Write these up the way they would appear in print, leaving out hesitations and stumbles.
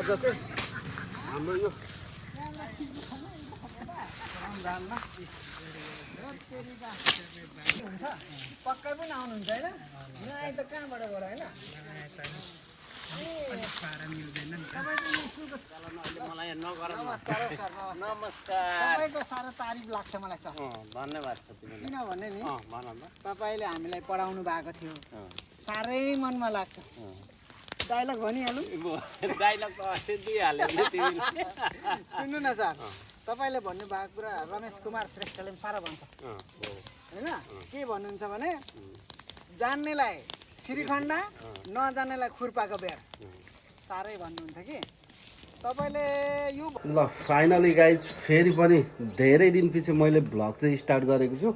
आज चाहिँ हाम्रो यो पक्कै पनि आउनुहुन्छ होइन यहाँ त कहाँबाट गएर होइन तपाईँको साह्रो तारिफ लाग्छ मलाई सर धन्यवाद छ किनभने नि तपाईँले हामीलाई पढाउनु भएको थियो साह्रै मनमा लाग्छ डाइलग भनिहालौँ सुन्नु न सर तपाईँले भन्नुभएको कुरा रमेश कुमार श्रेष्ठले पनि साह्रो भन्छ होइन के भन्नुहुन्छ भने जान्नेलाई श्रीखण्ड नजान्नेलाई खुर्पाको बेर साह्रै भन्नुहुन्छ कि तपाईँले यो ल फाइनली गाइज फेरि पनि धेरै दिनपछि मैले भ्लग चाहिँ स्टार्ट गरेको छु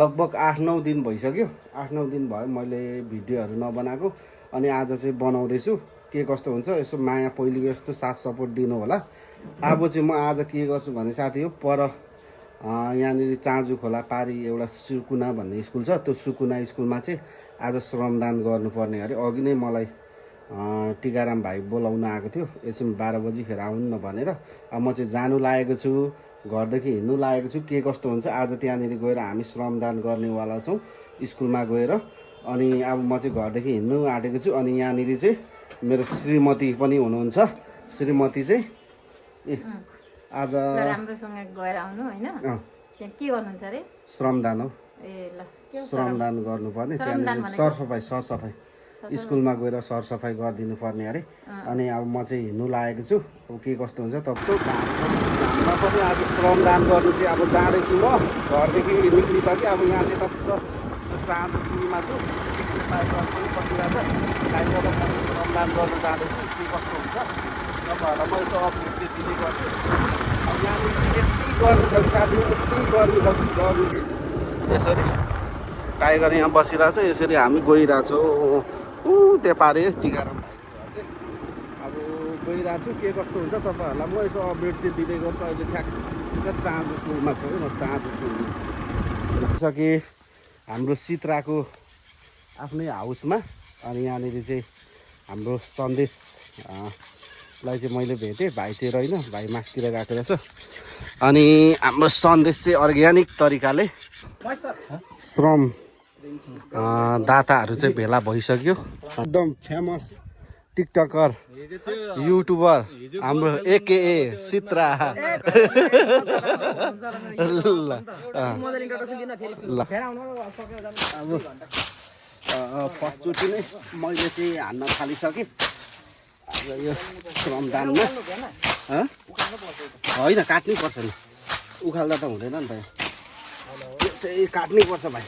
लगभग 8-9 दिन भइसक्यो 8-9 दिन भयो मैले भिडियोहरू नबनाएको अनि आज चाहिँ बनाउँदैछु के कस्तो हुन्छ यसो माया पहिलेको जस्तो साथ सपोर्ट दिनु होला अब चाहिँ म आज के गर्छु भने साथी हो पर यहाँनिर चाँजु खोला पारी एउटा सुकुना भन्ने स्कुल छ त्यो सुकुना स्कुलमा चाहिँ आज श्रमदान गर्नुपर्ने अरे अघि नै मलाई टिकाराम भाइ बोलाउन आएको थियो एकछिन 12 बजीखेर आउनु न भनेर अब म चाहिँ जानु लागेको छु घरदेखि हिँड्नु लागेको छु के कस्तो हुन्छ आज त्यहाँनिर गएर हामी श्रमदान गर्नेवाला छौँ स्कुलमा गएर अनि अब म चाहिँ घरदेखि हिँड्नु आँटेको छु अनि यहाँनिर चाहिँ मेरो श्रीमती पनि हुनुहुन्छ श्रीमती चाहिँ आज राम्रोसँग गएर आउनु हैन त्यहाँ के गर्नुहुन्छ रे श्रमदान हो ए ल श्रमदान गर्नुपर्ने त्यहाँनिर सरसफाइ स्कुलमा गएर सरसफाइ गरिदिनु पर्ने अरे अनि अब म चाहिँ हिँड्नु लागेको छु अब के कस्तो हुन्छ तपाईँ पनि आज श्रमदान गर्नु चाहिँ अब जाँदैछु म घरदेखि निक्लिसकेँ अब यहाँ चाहिँ टक्क चाँजो पुलमा छु पनि बसिरहेको छ गाईबाट म श्रमदान गर्नु जाँदैछु के कस्तो हुन्छ तपाईँहरूलाई म यसो अपडेट चाहिँ दिने गर्छु अब यहाँनिर चाहिँ यति गर्नु छ साथी यति गर्नु छ गर्नु यसरी टाइगर यहाँ बसिरहेको छ यसरी हामी गइरहेछौँ त्यो पारे टिकाराम भाइको घर चाहिँ अब गइरहेको छु के कस्तो हुन्छ तपाईँहरूलाई म यसो अपडेट चाहिँ दिँदै गर्छु अहिले ठ्याक्क चाँजो पुलमा छु म चाँजो पुलमा छ कि हाम्रो सित्राको आफ्नै हाउसमा अनि यहाँनिर चाहिँ हाम्रो सन्देश लाई चाहिँ मैले भेटेँ भाइ चाहिँ रहेन भाइ मासतिर गएको रहेछ अनि हाम्रो सन्देश चाहिँ अर्ग्यानिक तरिकाले श्रम दाताहरू चाहिँ भेला भइसक्यो एकदम फेमस टिकटकर युट्युबर हाम्रो एकेए सित्रा अब फर्स्टचोटि नै मैले चाहिँ हान्न थालिसकेँ अब यो श्रमदानमा होइन काट्नै पर्छ नि उखाल्दा त हुँदैन नि त यो चाहिँ काट्नै पर्छ भाइ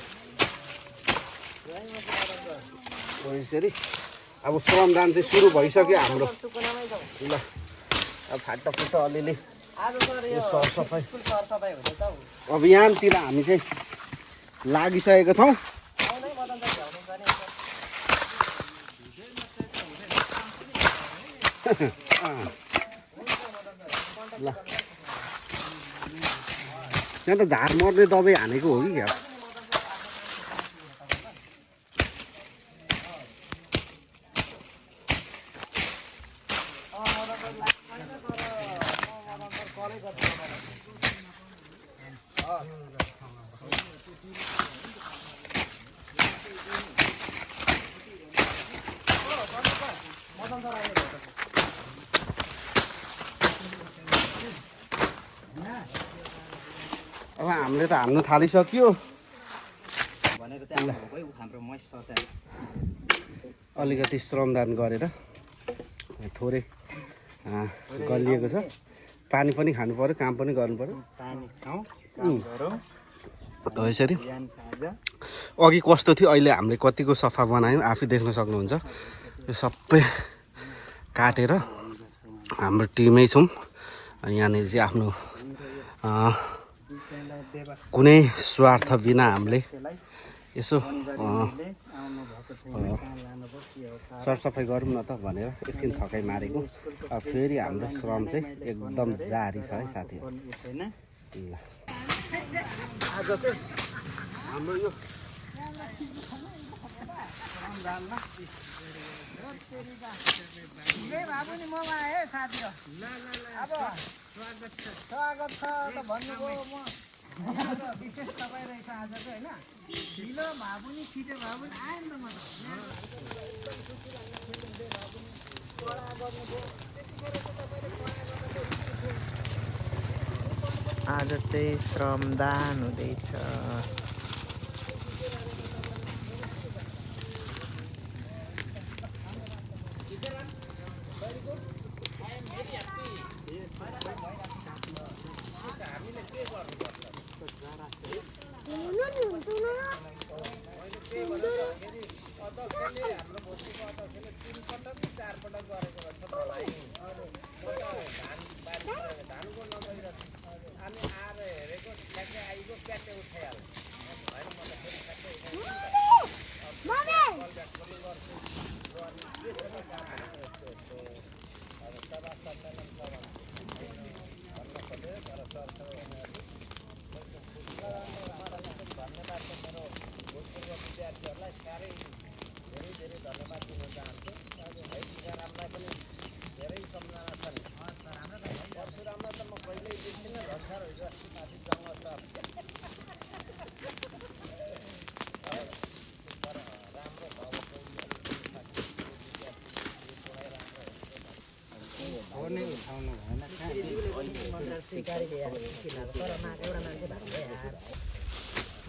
यसरी अब श्रमदान चाहिँ सुरु भइसक्यो हाम्रो ल अब फाटाफुट्टा अलिअलि यो सरसफाइ अभियानतिर हामी चाहिँ लागिसकेका छौँ ल यहाँ त झार मर्ने दबाई हानेको हो कि क्या अब हामीले त हान्नु थालिसक्यो भनेको चाहिँ हाम्रो महेश सर चाहिँ अलिकति श्रमदान गरेर थोरै गलिएको छ पानी पनि खानु पर्यो काम पनि गर्नु पर्यो यसरी अघि कस्तो थियो अहिले हामीले कतिको सफा बनायौँ आफै देख्न सक्नुहुन्छ यो सबै काटेर हाम्रो टिमै छौँ यहाँनिर चाहिँ आफ्नो कुनै स्वार्थ बिना हामीले यसो सरसफाइ गरौँ न त भनेर एकछिन थकाइ मारेको फेरि हाम्रो श्रम चाहिँ एकदम जारी छ है साथीहरू ल आज चाहिँ हाम्रो यो बाबु नि ममा आए साथी हो अब स्वागत छ त भन्नुभयो म विशेष तपाईँ रहेछ आजको होइन ढिलो भए पनि छिटो भए पनि आयो नि त म त आज चाहिँ श्रमदान हुँदैछ।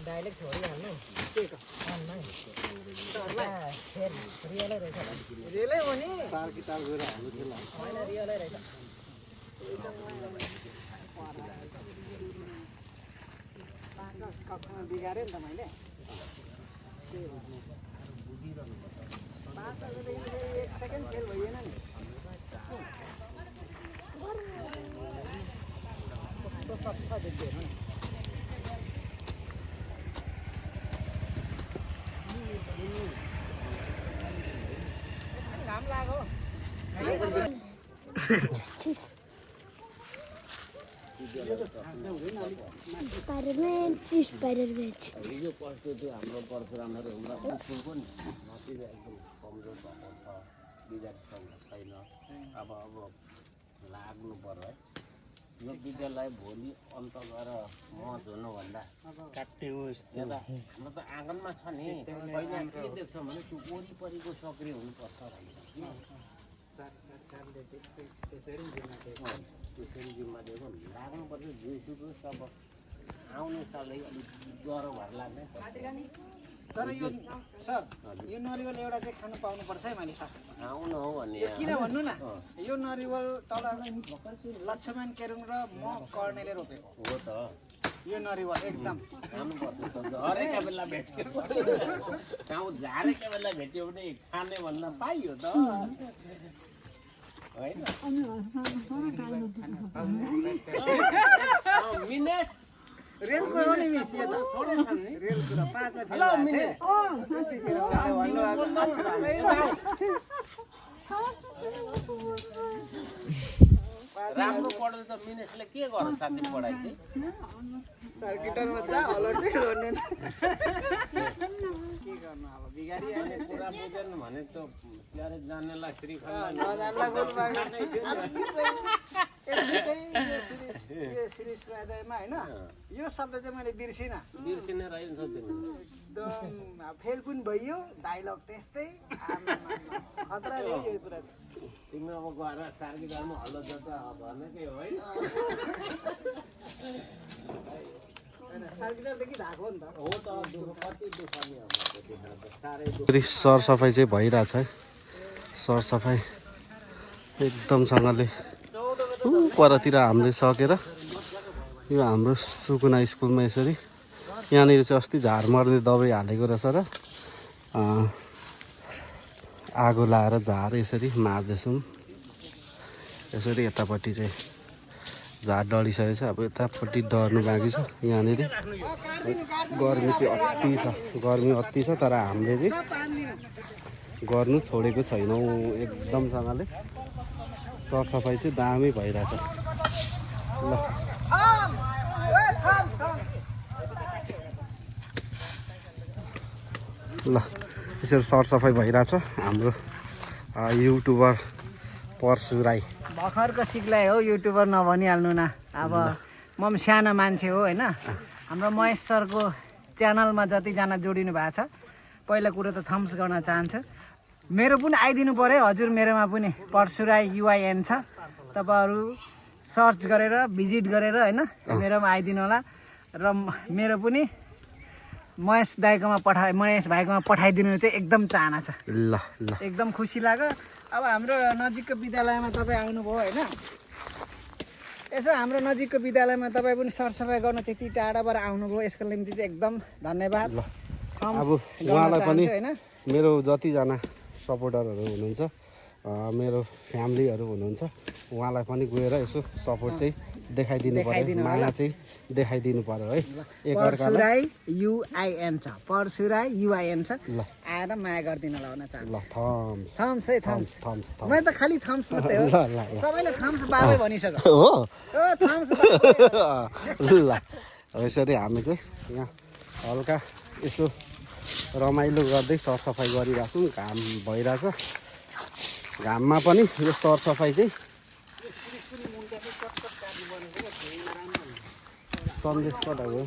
डाइलेक्ट छोडिहाल्नु रियलै हो नि होइन रियलै रहेछ बिगारेँ नि त मैले एक सेकेन्ड फेल भइएन नि कस्तो सफा देख्यो हेर्नु घाम लाग्यो स्पाइडरम्यान हिजो कस्तो थियो हाम्रो परशुरामहरू एकदम कमजोर भएको छ विद्यार्थीसँग छैन अब लाग्नु पर्यो है यो विद्यालय भोलि अन्त गएर मज हुनुभन्दा काट्ने होस् हाम्रो त आँगनमा छ नि पहिला के देख्छौँ भने त्यो वरिपरिको सक्रिय हुनुपर्छ त्यसरी जिम्मा दिएको लाग्नुपर्छ जेसुको सब आउने सालै अलिक ज्वरो भएर लाग्ने तर यो सर यो नरिवल एउटा चाहिँ खानु पाउनुपर्छ है मैले सर आउनु हो भने किन भन्नु न यो नरिवल तल लक्ष्मण केरुङ र म कर्णेले रोपेको हो त यो नरिवल एकदम खानुपर्छ झरेका बेला भेट्यो गाउँ झारेका बेला भेट्यो भने खाने भन्दा पाइयो त होइन मिनेट रेलको हो नि मिस यो त रेलको र पाँचमा फेल राम्रो पढ्यो त मिनेसले के गर्छ साथी पढाइ चाहिँ सर्किटरमा त अलर्टै गर्नु के गर्नु अब बिगारिहाल्यो कुरा बुझेन भने त क्यारे जान्नेलाई श्रीखण्ड नजान्ला यो शिरीष रायदायमा होइन यो शब्द चाहिँ मैले बिर्सिनँ बिर्सिने रहेछ एकदम फेल पनि भइयो डाइलग त्यस्तै खतरा ल्यायो यो कुरा तिमी अब गएर सार्की घरमा हल्लो जोता भनेकै होइन सर्किटरदेखि धाएको नि त हो त कति दुःख नि अब साह्रै सरसफाइ चाहिँ भइरहेछ है सरसफाइ एकदमसँगले परतिर हामीले सकेर यो हाम्रो सुकुना स्कुलमा यसरी यहाँनिर चाहिँ अस्ति झार मर्ने दबाई हालेको रहेछ र आगो लाएर झार यसरी मार्दैछौँ यसरी यतापट्टि चाहिँ झार डढिसकेको छ अब यतापट्टि डढ्नु बाँकी छ यहाँनिर गर्मी चाहिँ अति छ तर हामीले चाहिँ गर्नु छोडेको छैनौँ एकदमसँगले सरसफाइ चाहिँ दामी भइरहेछ ल यसरी सरसफाइ भइरहेछ हाम्रो युट्युबर परशु राई। भर्खरको सिक्लाई हो, युट्युबर नभनिहाल्नु न। अब म पनि सानो मान्छे हो होइन। हाम्रो महेश सरको च्यानलमा जतिजना जोडिनु भएको छ, पहिला कुरो त थम्स गर्न चाहन्छु। मेरो पनि आइदिनु पऱ्यो हजुर, मेरोमा पनि परशु राई UIN छ। तपाईँहरू सर्च गरेर भिजिट गरेर होइन मेरोमा आइदिनु होला। र मेरो पनि महेश भाइकोमा पठाइदिनु चाहिँ एकदम चाहना छ। ल ल एकदम खुसी लाग्यो। अब हाम्रो नजिकको विद्यालयमा तपाईँ आउनुभयो होइन, यसो हाम्रो नजिकको विद्यालयमा तपाईँ पनि सरसफाइ गर्न त्यति टाढाबाट आउनुभयो, यसको निम्ति चाहिँ एकदम धन्यवाद। अब उहाँलाई पनि मेरो जतिजना सपोर्टरहरू हुनुहुन्छ, मेरो फ्यामिलीहरू हुनुहुन्छ, उहाँलाई पनि गएर यसो सपोर्ट चाहिँ देखाइदिनु पर्यो, माया चाहिँ देखाइदिनु पर्यो है एकअर्कालाई। UIN छ, परशु राई UIN छ, आएर माया गरिदिनु होला भन्न चाहन्छु। ल थम्स है, थम्स। थम्स मैले त खालि थम्स मात्रै हो, सबैले थम्स बाबै भनिसक्यो हो। थम्स। ल यसरी हामी चाहिँ यहाँ हल्का यसो रमाइलो गर्दै सरसफाइ गरिरहेको छौँ। घाम भइरहेछ, घाममा पनि यो सरसफाइ चाहिँ सन्देश पठाएको।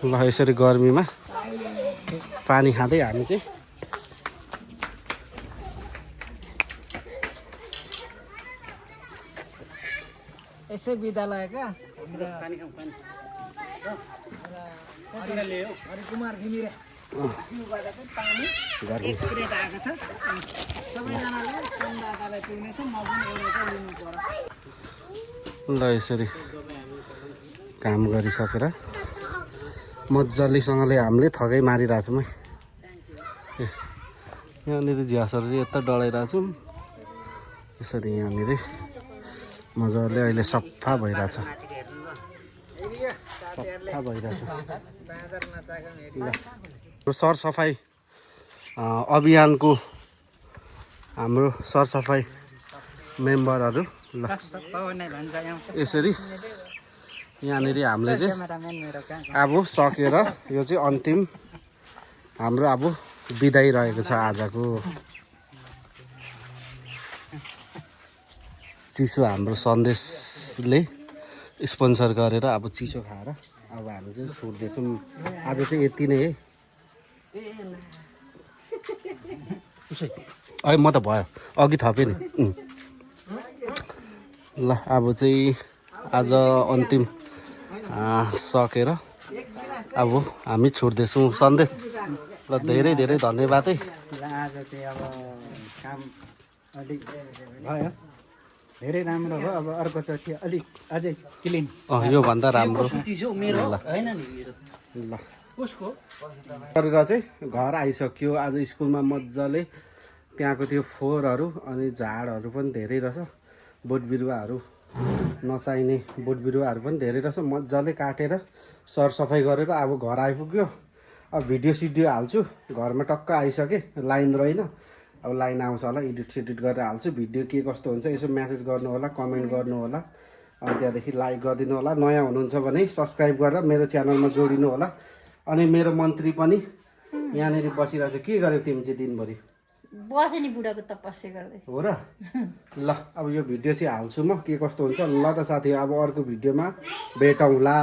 ल यसरी गर्मीमा पानी खाँदै हामी चाहिँ यसै विद्यालयका हरिकुमार घिमिरे पानी एक प्लेट आएको छ। सबैजनाले संवाददातालाई पुग्नेछ, म पनि एउटा चाहिँ लिनु पर्यो। ल यसरी काम गरिसकेर मजालेसँगले हामीले थकै मारिरहेको छौँ है। यहाँनिर झ्यासहरू चाहिँ यता डढाइरहेको छौँ। यसरी यहाँनिर मजाले अहिले सफा भइरहेछ, सफा भइरहेछ। ल सरसफाइ अभियानको हाम्रो सरसफाइ मेम्बरहरू ल यसरी यहाँनिर हामीले चाहिँ अब सकेर यो चाहिँ अन्तिम हाम्रो अब बिदाई रहेको छ आजको। चिसो हाम्रो सन्देशले स्पोन्सर गरेर अब चिसो खाएर अब हामी चाहिँ छोड्दैछौँ। आज चाहिँ यति नै है। है म त भयो, अघि थपेँ नि। ल अब चाहिँ आज अन्तिम सकेर अब हामी छुट्दैछौँ सन्देश। ल धेरै धेरै धन्यवाद है। आज चाहिँ अब काम अलिक भयो, धेरै राम्रो भयो। अब अर्कोचोटि अलिक अझै क्लिन योभन्दा राम्रो ल गरेर चाहिँ घर आइसक्यो। आज स्कुलमा मजाले त्यहाँको त्यो फोहोरहरू अनि झाडहरू पनि धेरै रहेछ, बोट बिरुवाहरू नचाहिने बोट बिरुवाहरू पनि धेरै रहेछ। मजाले काटेर सरसफाइ गरेर अब घर आइपुग्यो। अब भिडियो सिडियो हाल्छु, घरमा टक्क आइसकेँ, लाइन रहेन। अब लाइन आउँछ होला, एडिट सेडिट गरेर हाल्छु। भिडियो के कस्तो हुन्छ यसो म्यासेज गर्नु होला, कमेन्ट गर्नु होला, अनि त्यहाँदेखि लाइक गरिदिनु होला। नयाँ हुनुहुन्छ भने सब्सक्राइब गरेर मेरो च्यानलमा जोडिनु होला। अनि मेरो मन्त्री पनि यहाँनिर बसिरहेको छ। के गर्यो तिमी चाहिँ दिनभरि? बसे नि बुढाको तपस्या गर्दै हो र? ल अब यो भिडियो चाहिँ हाल्छु म, के कस्तो हुन्छ। ल त साथी, अब अर्को भिडियोमा भेटौँला।